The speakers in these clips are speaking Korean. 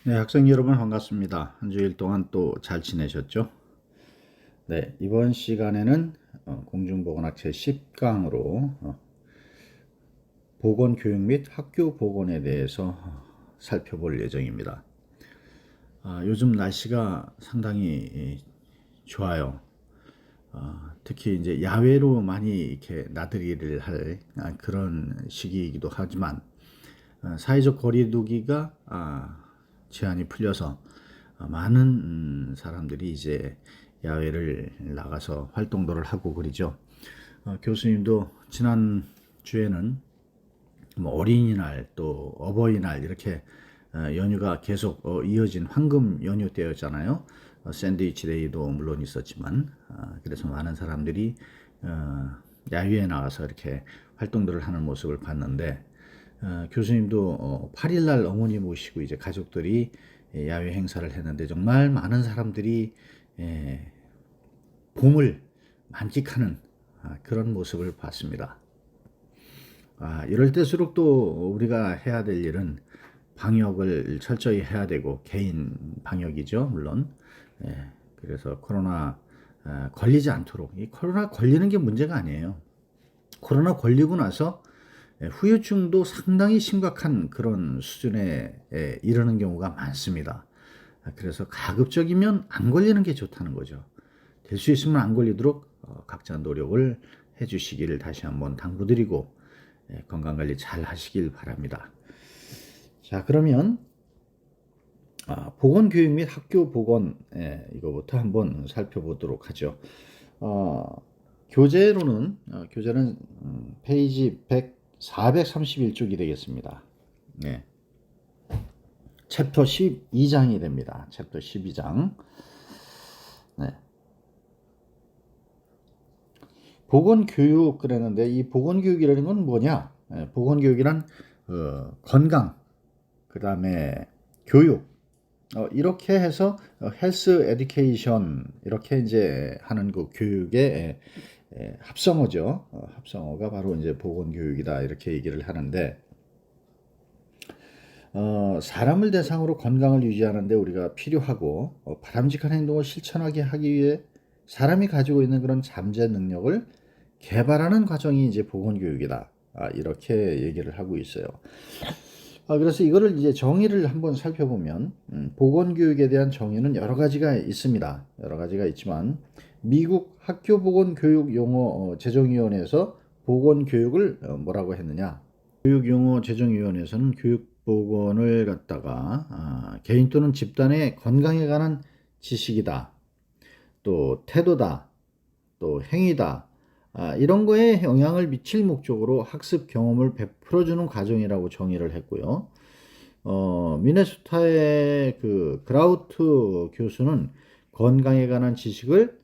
네, 학생 여러분 반갑습니다. 한 주일 동안 또 잘 지내셨죠? 네, 이번 시간에는 공중보건학 제10강으로 보건교육 및 학교 보건에 대해서 살펴볼 예정입니다. 요즘 날씨가 상당히 좋아요. 특히 이제 야외로 많이 이렇게 나들이를 할 그런 시기이기도 하지만 사회적 거리두기가 제한이 풀려서 많은 사람들이 이제 야외를 나가서 활동도를 하고 그러죠. 교수님도 지난 주에는 뭐 어린이날 또 어버이날 이렇게 연휴가 계속 이어진 황금 연휴 때였잖아요. 샌드위치 데이도 물론 있었지만 그래서 많은 사람들이 야외에 나가서 이렇게 활동들을 하는 모습을 봤는데 교수님도 8일날 어머니 모시고 이제 가족들이 야외 행사를 했는데 정말 많은 사람들이 봄을 만끽하는 그런 모습을 봤습니다. 이럴 때일수록 또 우리가 해야 될 일은 방역을 철저히 해야 되고 개인 방역이죠 물론. 그래서 코로나 걸리지 않도록, 이 코로나 걸리는 게 문제가 아니에요. 코로나 걸리고 나서 후유증도 상당히 심각한 그런 수준에 이르는 경우가 많습니다. 그래서 가급적이면 안 걸리는 게 좋다는 거죠. 될 수 있으면 안 걸리도록 각자 노력을 해주시기를 다시 한번 당부드리고 건강관리 잘 하시길 바랍니다. 자, 그러면 보건교육 및 학교 보건 이거부터 한번 살펴보도록 하죠. 교재로는 교재는 페이지 431쪽이 되겠습니다. 네. 챕터 12장이 됩니다. 챕터 12장. 네. 보건교육 그랬는데 이 보건교육이라는 건 뭐냐? 보건교육이란 건강, 그 다음에 교육, 이렇게 해서 헬스 에듀케이션 이렇게 이제 하는 그 교육의 합성어죠. 합성어가 바로 이제 보건교육이다 이렇게 얘기를 하는데 사람을 대상으로 건강을 유지하는데 우리가 필요하고 바람직한 행동을 실천하게 하기 위해 사람이 가지고 있는 그런 잠재 능력을 개발하는 과정이 이제 보건교육이다. 이렇게 얘기를 하고 있어요. 그래서 이거를 이제 정의를 한번 살펴보면 보건교육에 대한 정의는 여러 가지가 있습니다. 여러 가지가 있지만 미국 학교보건교육용어 제정위원회에서 보건교육을 뭐라고 했느냐? 교육용어 제정위원회에서는 교육보건을 갖다가 개인 또는 집단의 건강에 관한 지식이다. 또 태도다. 또 행위다. 이런 거에 영향을 미칠 목적으로 학습 경험을 베풀어주는 과정이라고 정의를 했고요. 미네소타의 그 그라우트 교수는 건강에 관한 지식을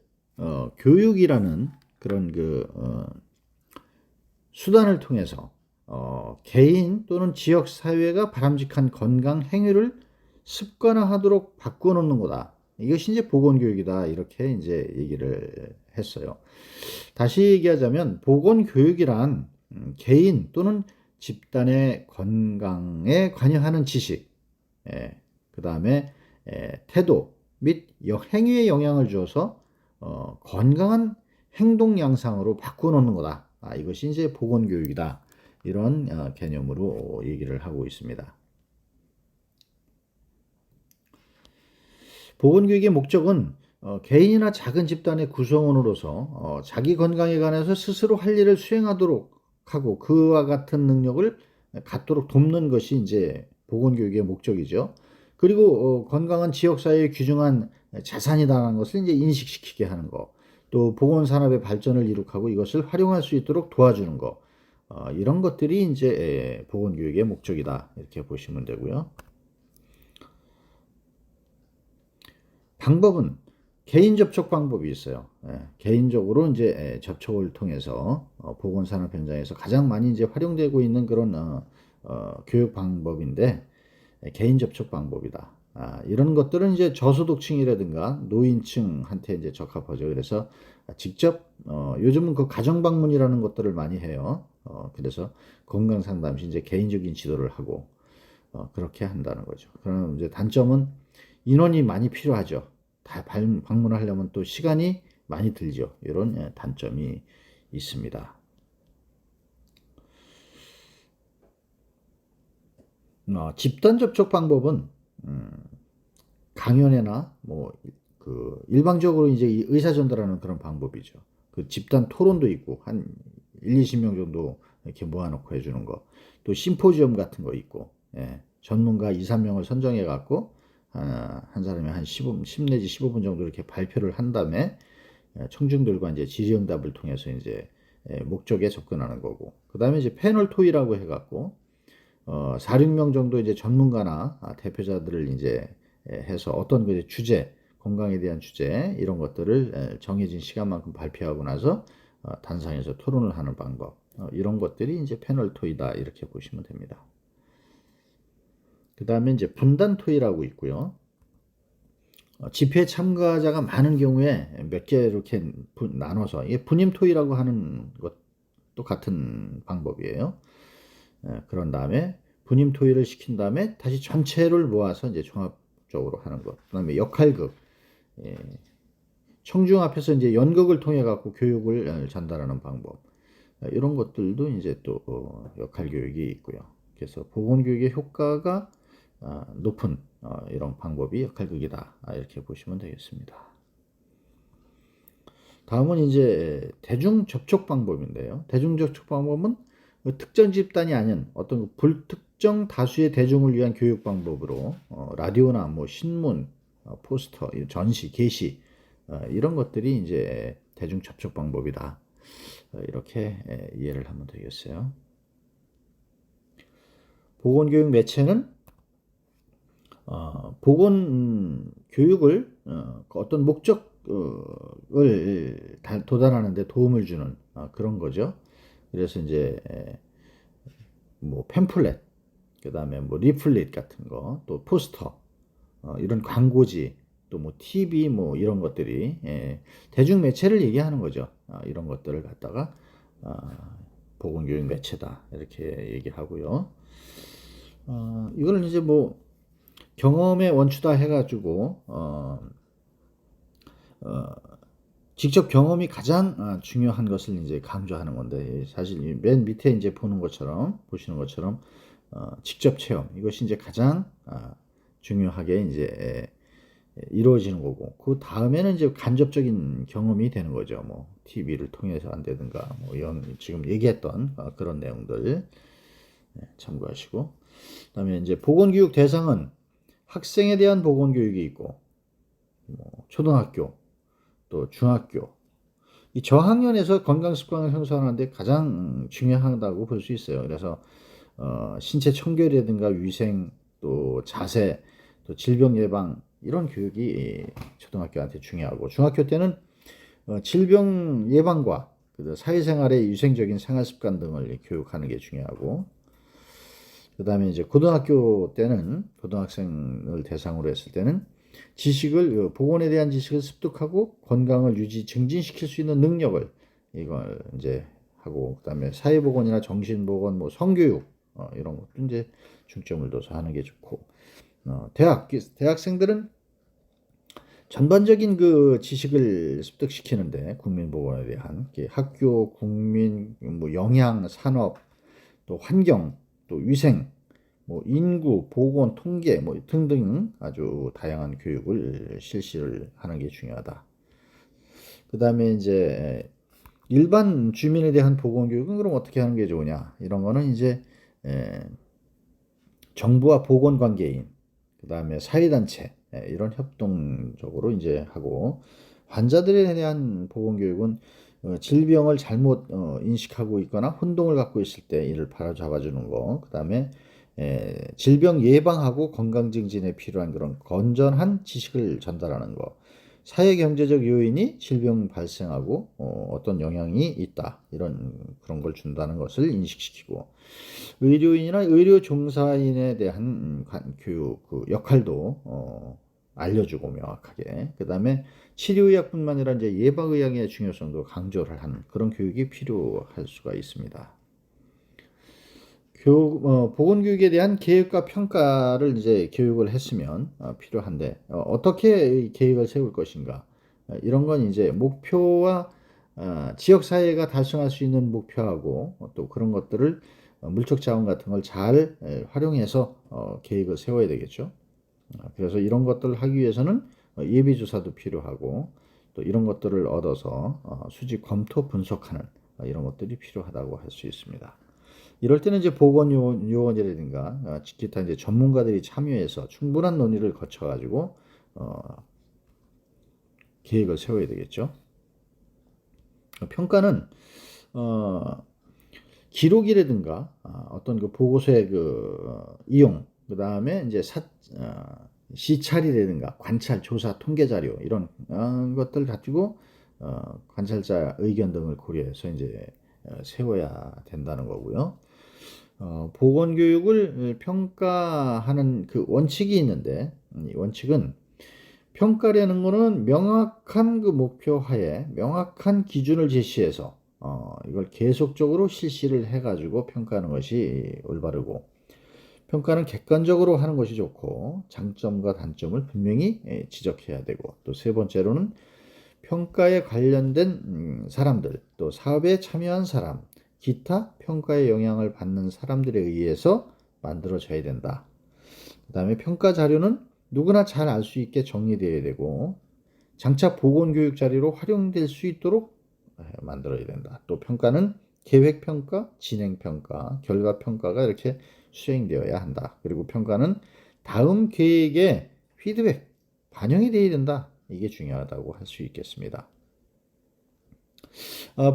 교육이라는 그런 그 수단을 통해서 개인 또는 지역 사회가 바람직한 건강 행위를 습관화하도록 바꿔놓는 거다. 이것이 이제 보건교육이다. 이렇게 이제 얘기를 했어요. 다시 얘기하자면 보건교육이란 개인 또는 집단의 건강에 관여하는 지식, 그 다음에 태도 및 행위에 영향을 주어서 건강한 행동 양상으로 바꿔놓는 거다. 이것이 이제 보건교육이다. 이런 개념으로 얘기를 하고 있습니다. 보건교육의 목적은 개인이나 작은 집단의 구성원으로서 자기 건강에 관해서 스스로 할 일을 수행하도록 하고 그와 같은 능력을 갖도록 돕는 것이 이제 보건교육의 목적이죠. 그리고 건강한 지역사회의 귀중한 자산이라는 것을 이제 인식시키게 하는 거. 또 보건산업의 발전을 이룩하고 이것을 활용할 수 있도록 도와주는 거. 이런 것들이 이제 보건교육의 목적이다. 이렇게 보시면 되고요. 방법은 개인 접촉 방법이 있어요. 개인적으로 이제 접촉을 통해서 보건산업 현장에서 가장 많이 이제 활용되고 있는 그런 교육 방법인데 개인 접촉 방법이다. 이런 것들은 이제 저소득층이라든가 노인층한테 이제 적합하죠. 그래서 직접 요즘은 그 가정 방문이라는 것들을 많이 해요. 그래서 건강 상담시 이제 개인적인 지도를 하고 그렇게 한다는 거죠. 그럼 이제 단점은 인원이 많이 필요하죠. 다 방문하려면 또 시간이 많이 들죠. 이런 단점이 있습니다. 집단 접촉 방법은 강연회나 뭐 그 일방적으로 이제 의사 전달하는 그런 방법이죠. 그 집단 토론도 있고 한 1, 20명 정도 이렇게 모아놓고 해주는 거. 또 심포지엄 같은 거 있고, 전문가 2, 3명을 선정해 갖고 한 사람이 한 10 내지 15분 정도 이렇게 발표를 한 다음에 청중들과 이제 질의응답을 통해서 이제 목적에 접근하는 거고. 그다음에 이제 패널 토의라고 해갖고 4, 6명 정도 이제 전문가나 대표자들을 이제 해서 어떤 그 주제, 건강에 대한 주제 이런 것들을 정해진 시간만큼 발표하고 나서 단상에서 토론을 하는 방법, 이런 것들이 이제 패널 토의다 이렇게 보시면 됩니다. 그 다음에 이제 분단 토의라고 있고요. 집회 참가자가 많은 경우에 몇 개 이렇게 나눠서 이게 분임 토의라고 하는 것도 같은 방법이에요. 그런 다음에 분임 토의를 시킨 다음에 다시 전체를 모아서 이제 종합적으로 하는 것. 그다음에 역할극. 청중 앞에서 이제 연극을 통해 갖고 교육을 전달하는 방법. 이런 것들도 이제 또 역할 교육이 있고요. 그래서 보건 교육의 효과가 높은 이런 방법이 역할극이다. 이렇게 보시면 되겠습니다. 다음은 이제 대중 접촉 방법인데요. 대중 접촉 방법은 특정 집단이 아닌 어떤 불특정 다수의 대중을 위한 교육 방법으로 라디오나 뭐 신문, 포스터, 전시, 게시 이런 것들이 이제 대중 접촉 방법이다. 이렇게 이해를 하면 되겠어요. 보건교육 매체는 보건 교육을 어떤 목적을 도달하는 데 도움을 주는 그런 거죠. 그래서 이제 뭐 팸플렛, 그다음에 뭐 리플릿 같은 거, 또 포스터, 이런 광고지, 또 뭐 TV 뭐 이런 것들이 대중 매체를 얘기하는 거죠. 이런 것들을 갖다가 보건교육 매체다 이렇게 얘기하고요. 이거는 이제 뭐 경험의 원추다 해가지고 직접 경험이 가장 중요한 것을 이제 강조하는 건데, 사실 맨 밑에 이제 보시는 것처럼 직접 체험, 이것이 이제 가장 중요하게 이제 이루어지는 거고, 그 다음에는 이제 간접적인 경험이 되는 거죠. 뭐 TV를 통해서 한다든가 뭐 지금 얘기했던 그런 내용들 참고하시고, 그다음에 이제 보건교육 대상은 학생에 대한 보건교육이 있고, 뭐 초등학교, 또 중학교, 이 저학년에서 건강 습관을 형성하는데 가장 중요하다고 볼 수 있어요. 그래서 신체 청결이라든가 위생, 또 자세, 또 질병 예방 이런 교육이 초등학교한테 중요하고, 중학교 때는 질병 예방과 사회생활의 위생적인 생활 습관 등을 교육하는 게 중요하고, 그 다음에 이제 고등학교 때는 고등학생을 대상으로 했을 때는 보건에 대한 지식을 습득하고 건강을 증진시킬 수 있는 능력을 이걸 이제 하고, 그다음에 사회보건이나 정신보건, 뭐 성교육 이런 것도 이제 중점을 둬서 하는 게 좋고, 대학생들은 전반적인 그 지식을 습득시키는데 국민보건에 대한 학교, 국민, 뭐 영양, 산업, 또 환경, 또 위생, 뭐 인구, 보건, 통계 뭐 등등 아주 다양한 교육을 실시를 하는 게 중요하다. 그 다음에 이제 일반 주민에 대한 보건 교육은 그럼 어떻게 하는 게 좋으냐? 이런 거는 이제 정부와 보건 관계인, 그 다음에 사회단체 이런 협동적으로 이제 하고, 환자들에 대한 보건 교육은 질병을 잘못 인식하고 있거나 혼동을 갖고 있을 때 이를 바로잡아주는 거, 그 다음에 질병 예방하고 건강 증진에 필요한 그런 건전한 지식을 전달하는 거, 사회 경제적 요인이 질병 발생하고 어떤 영향이 있다 이런 그런 걸 준다는 것을 인식시키고, 의료인이나 의료 종사인에 대한 교육 그 역할도 알려주고 명확하게, 그 다음에 치료의학뿐만 아니라 이제 예방의학의 중요성도 강조를 하는 그런 교육이 필요할 수가 있습니다. 보건교육에 대한 계획과 평가를 이제 교육을 했으면 필요한데 어떻게 계획을 세울 것인가 이런 건 이제 목표와 지역사회가 달성할 수 있는 목표하고 또 그런 것들을 물적 자원 같은 걸 잘 활용해서 계획을 세워야 되겠죠. 그래서 이런 것들을 하기 위해서는 예비조사도 필요하고 또 이런 것들을 얻어서 수직 검토 분석하는 이런 것들이 필요하다고 할 수 있습니다. 이럴 때는 이제 보건요원이라든가 기타 이제 전문가들이 참여해서 충분한 논의를 거쳐가지고 계획을 세워야 되겠죠. 평가는 기록이라든가 어떤 그 보고서의 그 이용, 그 다음에 이제 시찰이라든가 관찰, 조사, 통계 자료 이런 것들 가지고 관찰자 의견 등을 고려해서 이제 세워야 된다는 거고요. 보건교육을 평가하는 그 원칙이 있는데 이 원칙은 평가라는 거는 명확한 그 목표 하에 명확한 기준을 제시해서 이걸 계속적으로 실시를 해가지고 평가하는 것이 올바르고 평가는 객관적으로 하는 것이 좋고 장점과 단점을 분명히 지적해야 되고 또 세 번째로는 평가에 관련된 사람들 또 사업에 참여한 사람 기타 평가의 영향을 받는 사람들에 의해서 만들어져야 된다. 그 다음에 평가 자료는 누구나 잘 알 수 있게 정리되어야 되고 장차 보건교육 자료로 활용될 수 있도록 만들어야 된다. 또 평가는 계획평가, 진행평가, 결과평가가 이렇게 수행되어야 한다. 그리고 평가는 다음 계획에 피드백, 반영이 되어야 된다. 이게 중요하다고 할 수 있겠습니다.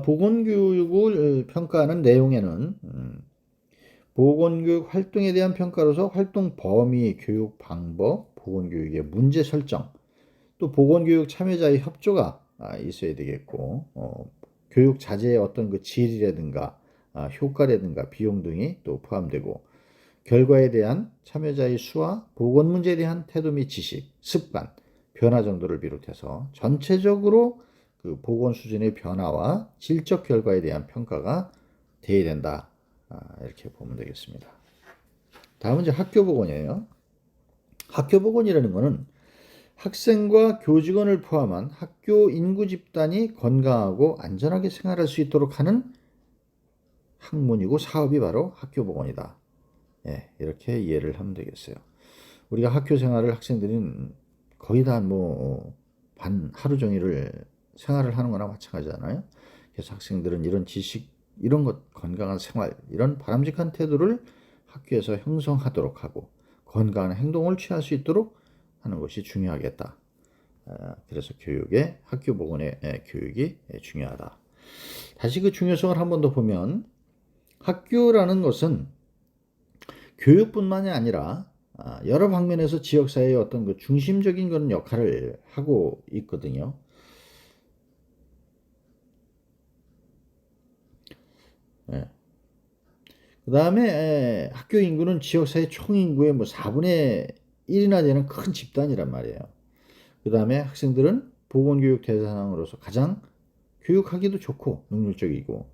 보건교육을 평가하는 내용에는 보건교육 활동에 대한 평가로서 활동 범위, 교육 방법, 보건교육의 문제 설정, 또 보건교육 참여자의 협조가 있어야 되겠고 교육 자재의 어떤 그 질이라든가 효과라든가 비용 등이 또 포함되고 결과에 대한 참여자의 수와 보건 문제에 대한 태도 및 지식, 습관, 변화 정도를 비롯해서 전체적으로 그 보건 수준의 변화와 질적 결과에 대한 평가가 돼야 된다. 이렇게 보면 되겠습니다. 다음은 이제 학교 보건이에요. 학교 보건이라는 것은 학생과 교직원을 포함한 학교 인구 집단이 건강하고 안전하게 생활할 수 있도록 하는 학문이고 사업이 바로 학교 보건이다. 예, 이렇게 이해를 하면 되겠어요. 우리가 학교 생활을 학생들은 거의 다 하루 종일을 생활을 하는 거나 마찬가지잖아요. 그래서 학생들은 이런 지식, 이런 것, 건강한 생활, 이런 바람직한 태도를 학교에서 형성하도록 하고 건강한 행동을 취할 수 있도록 하는 것이 중요하겠다. 그래서 학교 보건의 교육이 중요하다. 다시 그 중요성을 한 번 더 보면 학교라는 것은 교육뿐만이 아니라 여러 방면에서 지역사회의 어떤 그 중심적인 그런 역할을 하고 있거든요. 그 다음에 학교 인구는 지역사회 총인구의 뭐 4분의 1이나 되는 큰 집단이란 말이에요. 그 다음에 학생들은 보건교육 대상으로서 가장 교육하기도 좋고 능률적이고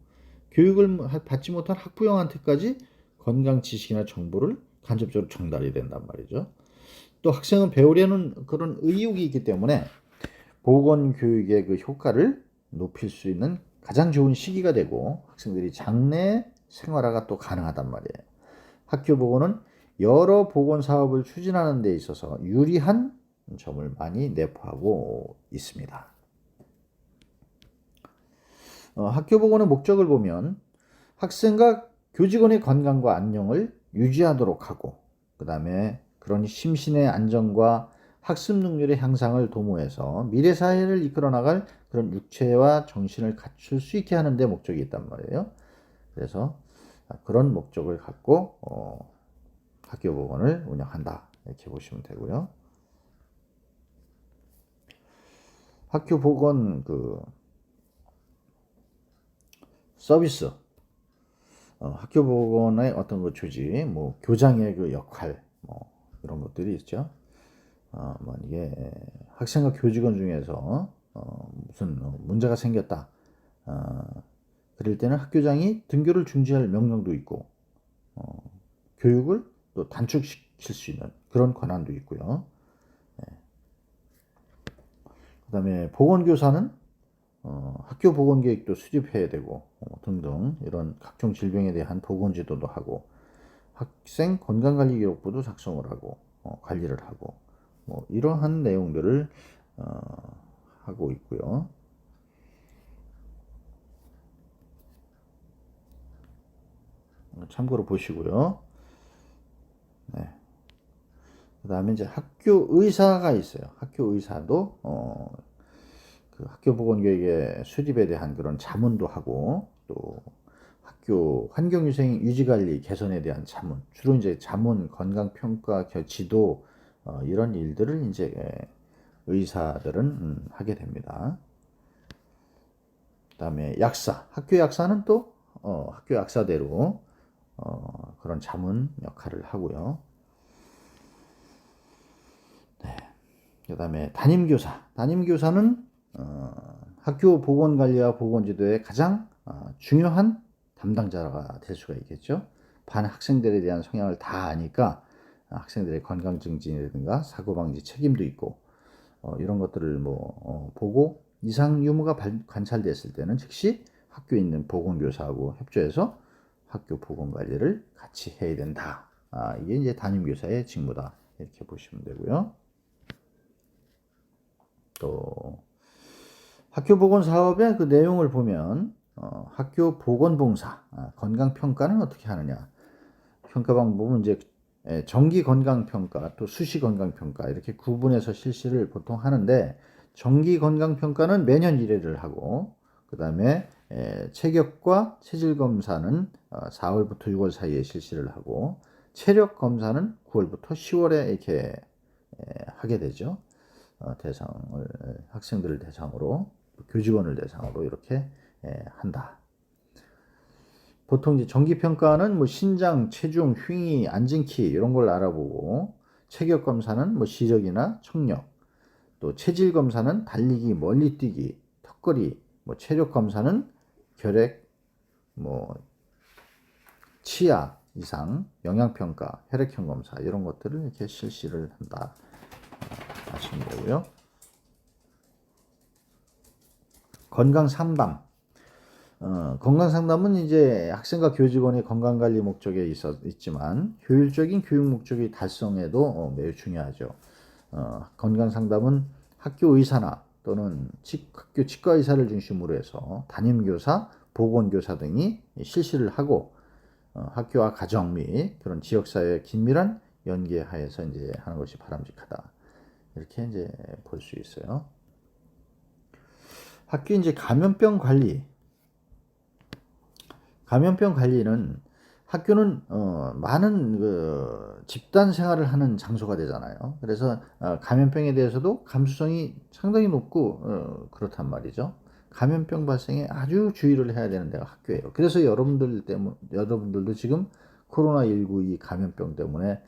교육을 받지 못한 학부형한테까지 건강 지식이나 정보를 간접적으로 전달이 된단 말이죠. 또 학생은 배우려는 그런 의욕이 있기 때문에 보건교육의 그 효과를 높일 수 있는 가장 좋은 시기가 되고 학생들이 장래 생활화가 또 가능하단 말이에요. 학교 보건은 여러 보건 사업을 추진하는 데 있어서 유리한 점을 많이 내포하고 있습니다. 학교 보건의 목적을 보면 학생과 교직원의 건강과 안녕을 유지하도록 하고 그 다음에 그런 심신의 안정과 학습 능률의 향상을 도모해서 미래 사회를 이끌어 나갈 그런 육체와 정신을 갖출 수 있게 하는 데 목적이 있단 말이에요. 그래서 그런 목적을 갖고 학교 보건을 운영한다. 이렇게 보시면 되고요. 학교 보건 그 서비스, 학교 보건의 어떤 그 조직, 뭐 교장의 그 역할, 뭐 이런 것들이 있죠. 이게 학생과 교직원 중에서 무슨 문제가 생겼다. 그럴 때는 학교장이 등교를 중지할 명령도 있고, 교육을 또 단축시킬 수 있는 그런 권한도 있고요. 그다음에 보건교사는 학교 보건계획도 수립해야 되고 등등 이런 각종 질병에 대한 보건지도도 하고 학생 건강관리기록부도 작성을 하고 관리를 하고 뭐 이러한 내용들을 하고 있고요. 참고로 보시고요. 네. 그 다음에 이제 학교 의사가 있어요. 학교 의사도 그 학교 보건교육의 수립에 대한 그런 자문도 하고 또 학교 환경위생 유지관리 개선에 대한 자문, 주로 이제 자문, 건강평가, 지도 이런 일들을 이제 의사들은 하게 됩니다. 그다음에 약사, 학교 약사는 또 학교 약사대로 그런 자문 역할을 하고요. 네. 그다음에 담임교사, 담임교사는 학교 보건관리와 보건지도의 가장 중요한 담당자가 될 수가 있겠죠. 반 학생들에 대한 성향을 다 아니까 학생들의 건강 증진이라든가 사고 방지 책임도 있고 이런 것들을 보고 이상 유무가 관찰됐을 때는 즉시 학교에 있는 보건교사하고 협조해서 학교 보건관리를 같이 해야 된다. 이게 이제 담임교사의 직무다. 이렇게 보시면 되고요. 또 학교 보건 사업의 그 내용을 보면 학교 보건봉사 건강 평가는 어떻게 하느냐? 평가 방법은 이제 정기 건강 평가 또 수시 건강 평가 이렇게 구분해서 실시를 보통 하는데 정기 건강 평가는 매년 1회를 하고 그다음에 체격과 체질 검사는 4월부터 6월 사이에 실시를 하고 체력 검사는 9월부터 10월에 이렇게 하게 되죠. 대상을 학생들을 대상으로 교직원을 대상으로 이렇게 한다. 보통 이제 정기 평가는 뭐 신장, 체중, 흉이, 앉은 키 이런 걸 알아보고 체격 검사는 뭐 시력이나 청력, 또 체질 검사는 달리기, 멀리 뛰기, 턱걸이, 뭐 체력 검사는 결핵, 뭐 치아 이상, 영양 평가, 혈액형 검사 이런 것들을 이렇게 실시를 한다. 아시면 되고요. 건강 상담. 건강 상담은 이제 학생과 교직원의 건강 관리 목적에 있지만 효율적인 교육 목적의 달성에도 매우 중요하죠. 건강 상담은 학교 의사나 또는 학교 치과 의사를 중심으로 해서 담임교사, 보건교사 등이 실시를 하고 학교와 가정 및 그런 지역사회의 긴밀한 연계하에서 이제 하는 것이 바람직하다. 이렇게 이제 볼 수 있어요. 학교 이제 감염병 관리는 학교는 많은 그 집단 생활을 하는 장소가 되잖아요. 그래서 감염병에 대해서도 감수성이 상당히 높고 그렇단 말이죠. 감염병 발생에 아주 주의를 해야 되는 데가 학교예요. 그래서 여러분들도 지금 코로나19 이 감염병 때문에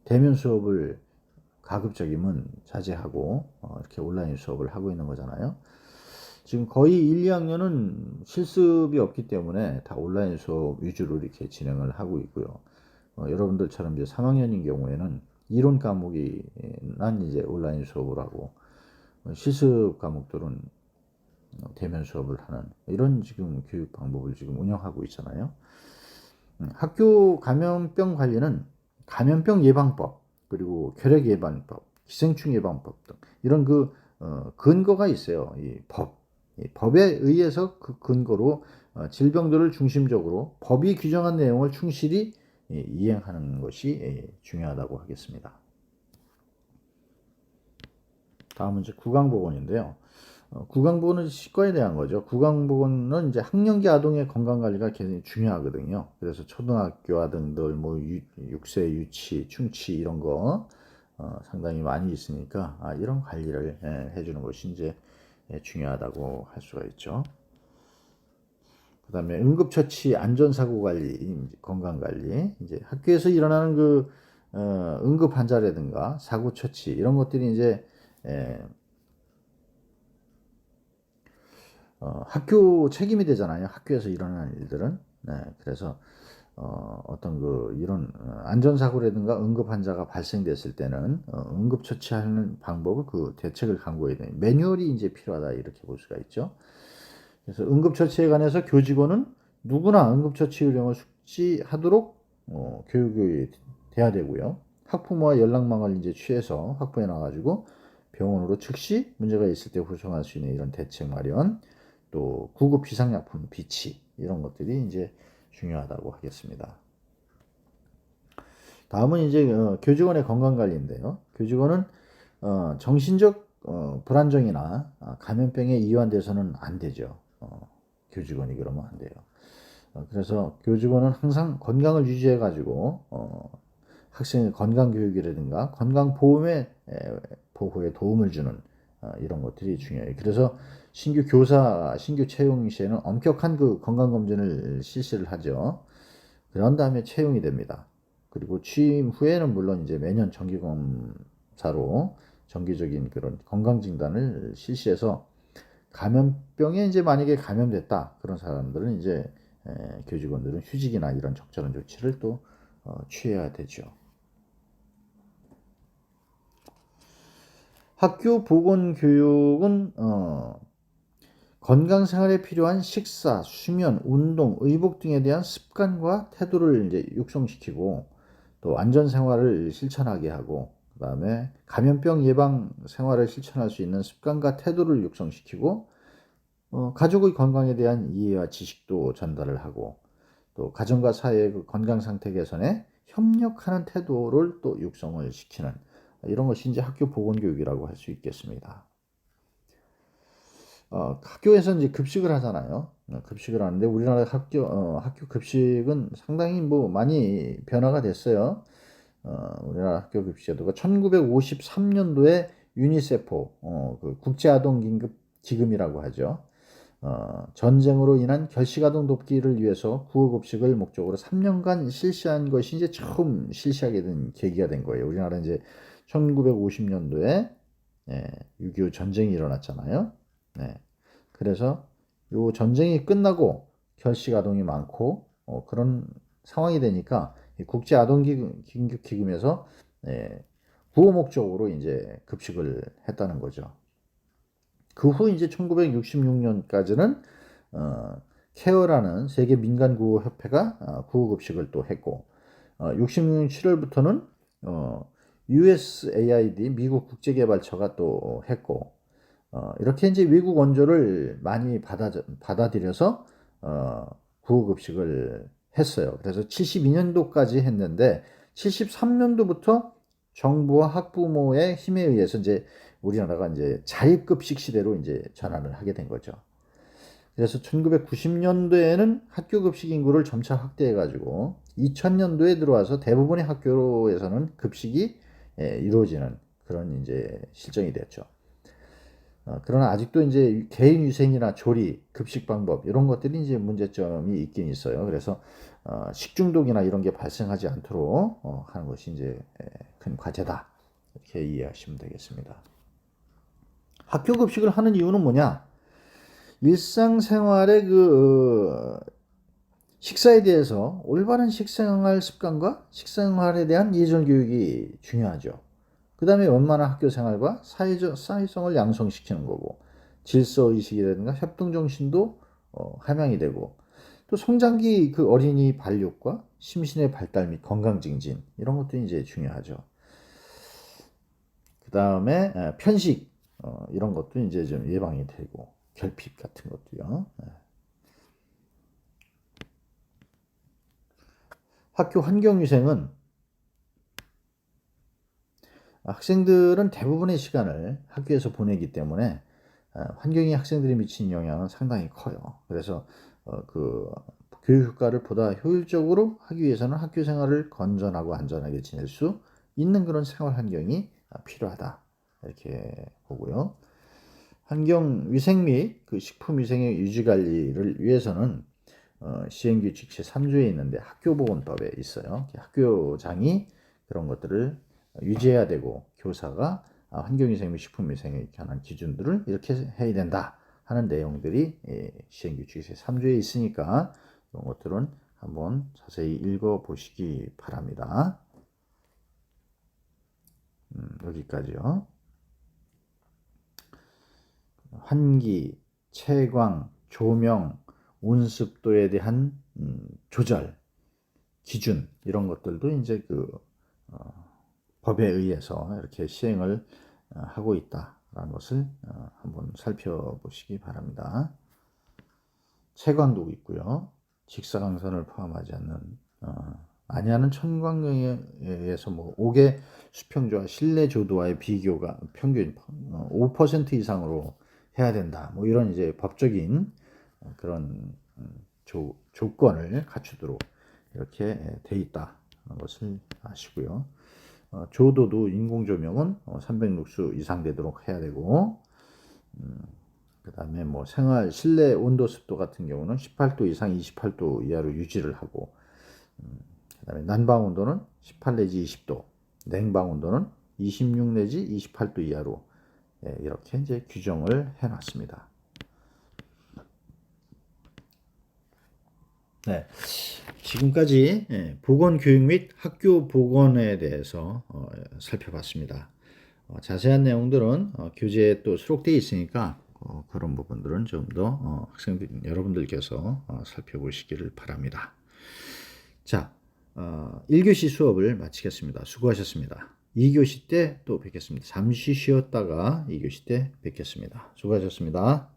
대면 수업을 가급적이면 자제하고 이렇게 온라인 수업을 하고 있는 거잖아요. 지금 거의 1, 2학년은 실습이 없기 때문에 다 온라인 수업 위주로 이렇게 진행을 하고 있고요. 여러분들처럼 이제 3학년인 경우에는 이론 과목이 난 이제 온라인 수업을 하고 실습 과목들은 대면 수업을 하는 이런 지금 교육 방법을 지금 운영하고 있잖아요. 학교 감염병 관리는 감염병 예방법 그리고 결핵 예방법, 기생충 예방법 등 이런 그 근거가 있어요. 이 법에 의해서 그 근거로 질병들을 중심적으로 법이 규정한 내용을 충실히 이행하는 것이 중요하다고 하겠습니다. 다음은 이제 구강보건인데요. 구강보건은 치과에 대한 거죠. 구강보건은 이제 학령기 아동의 건강관리가 굉장히 중요하거든요. 그래서 초등학교 아동들, 뭐 6세 유치, 충치 이런 거 상당히 많이 있으니까 이런 관리를 해주는 것이 이제 중요하다고 할 수가 있죠. 그다음에 응급처치 안전사고 관리, 건강 관리, 이제 학교에서 일어나는 그 응급 환자라든가 사고 처치 이런 것들이 이제 학교 책임이 되잖아요. 학교에서 일어나는 일들은. 네, 그래서 어떤 이런 안전사고라든가 응급 환자가 발생됐을 때는 응급 처치하는 방법을 대책을 강구해야 되는 매뉴얼이 이제 필요하다 이렇게 볼 수가 있죠. 그래서 응급 처치에 관해서 교직원은 누구나 응급 처치 요령을 숙지하도록 교육이 돼야 되고요. 학부모와 연락망을 이제 취해서 확보해 놔가지고 병원으로 즉시 문제가 있을 때 후송할 수 있는 이런 대책 마련, 또 구급 비상약품 비치 이런 것들이 이제 중요하다고 하겠습니다. 다음은 이제 교직원의 건강관리인데요. 교직원은 정신적 불안정이나 감염병에 이완돼서는 안 되죠. 교직원이 그러면 안 돼요. 그래서 교직원은 항상 건강을 유지해 가지고 학생의 건강 교육이라든가 건강 보호에 도움을 주는 이런 것들이 중요해요. 그래서 신규 교사 신규 채용 시에는 엄격한 건강 검진을 실시를 하죠. 그런 다음에 채용이 됩니다. 그리고 취임 후에는 물론 이제 매년 정기 검사로 정기적인 그런 건강 진단을 실시해서 감염병에 이제 만약에 감염됐다 그런 사람들은 이제 교직원들은 휴직이나 이런 적절한 조치를 또 취해야 되죠. 학교 보건 교육은 건강 생활에 필요한 식사, 수면, 운동, 의복 등에 대한 습관과 태도를 이제 육성시키고 또 안전 생활을 실천하게 하고 그다음에 감염병 예방 생활을 실천할 수 있는 습관과 태도를 육성시키고 가족의 건강에 대한 이해와 지식도 전달을 하고 또 가정과 사회의 건강 상태 개선에 협력하는 태도를 또 육성을 시키는 이런 것이 이제 학교 보건 교육이라고 할 수 있겠습니다. 학교에서 이제 급식을 하잖아요. 급식을 하는데 우리나라 학교 급식은 상당히 많이 변화가 됐어요. 우리나라 학교 급식 제도가 1953년도에 유니세프 국제아동긴급 기금이라고 하죠. 전쟁으로 인한 결식아동 돕기를 위해서 구호급식을 목적으로 3년간 실시한 것이 이제 처음 실시하게 된 계기가 된 거예요. 우리나라 이제 1950년도에 6.25 전쟁이 일어났잖아요. 네. 그래서 요 전쟁이 끝나고 결식아동이 많고 그런 상황이 되니까 국제아동긴급기금에서 구호 목적으로 이제 급식을 했다는 거죠. 그 후 이제 1966년까지는 케어라는 세계 민간 구호 협회가 구호 급식을 또 했고 66년 7월부터는 USAID 미국 국제개발처가 또 했고 이렇게 이제 외국 원조를 많이 받아들여서 구호 급식을 했어요. 그래서 72년도까지 했는데 73년도부터 정부와 학부모의 힘에 의해서 이제 우리나라가 이제 자립급식 시대로 이제 전환을 하게 된 거죠. 그래서 1990년도에는 학교 급식 인구를 점차 확대해 가지고 2000년도에 들어와서 대부분의 학교에서는 급식이 이루어지는 그런 이제 실정이 됐죠. 그러나 아직도 이제 개인 위생이나 조리, 급식 방법 이런 것들이 이제 문제점이 있긴 있어요. 그래서 식중독이나 이런 게 발생하지 않도록 하는 것이 이제 큰 과제다. 이렇게 이해하시면 되겠습니다. 학교 급식을 하는 이유는 뭐냐? 일상생활의 식사에 대해서 올바른 식생활 습관과 식생활에 대한 예절 교육이 중요하죠. 그 다음에 원만한 학교 생활과 사회성을 양성시키는 거고 질서의식이라든가 협동정신도 함양이 되고 또 성장기 어린이 발육과 심신의 발달 및 건강 증진 이런 것도 이제 중요하죠. 그 다음에 편식 이런 것도 이제 좀 예방이 되고 결핍 같은 것도요. 학교 환경위생은 학생들은 대부분의 시간을 학교에서 보내기 때문에 환경이 학생들이 미치는 영향은 상당히 커요. 그래서 교육 효과를 보다 효율적으로 하기 위해서는 학교 생활을 건전하고 안전하게 지낼 수 있는 그런 생활 환경이 필요하다. 이렇게 보고요. 환경 위생 및 식품 위생의 유지 관리를 위해서는 시행규칙 제3조에 있는데 학교보건법에 있어요. 학교장이 그런 것들을 유지해야 되고 교사가 환경위생 및 식품위생에 관한 기준들을 이렇게 해야 된다 하는 내용들이 시행규칙 제3조에 있으니까 이런 것들은 한번 자세히 읽어 보시기 바랍니다. 여기까지요. 환기, 채광, 조명, 온습도에 대한 조절, 기준 이런 것들도 이제 법에 의해서 이렇게 시행을 하고 있다라는 것을 한번 살펴보시기 바랍니다. 채광도 있고요. 직사광선을 포함하지 않는 아니하는 천광경에 의해서 5개 수평조와 실내 조도와의 비교가 평균 5% 이상으로 해야 된다. 이런 이제 법적인 그런 조건을 갖추도록 이렇게 돼 있다는 것을 아시고요. 조도도 인공조명은 300룩스 이상 되도록 해야 되고, 그 다음에 생활 실내 온도 습도 같은 경우는 18도 이상 28도 이하로 유지를 하고, 그 다음에 난방 온도는 18 내지 20도, 냉방 온도는 26 내지 28도 이하로 이렇게 이제 규정을 해놨습니다. 네, 지금까지 보건교육 및 학교 보건에 대해서 살펴봤습니다. 자세한 내용들은 교재에 또 수록되어 있으니까 그런 부분들은 좀 더 학생들 여러분들께서 살펴보시기를 바랍니다. 자, 1교시 수업을 마치겠습니다. 수고하셨습니다. 2교시 때 또 뵙겠습니다. 잠시 쉬었다가 2교시 때 뵙겠습니다. 수고하셨습니다.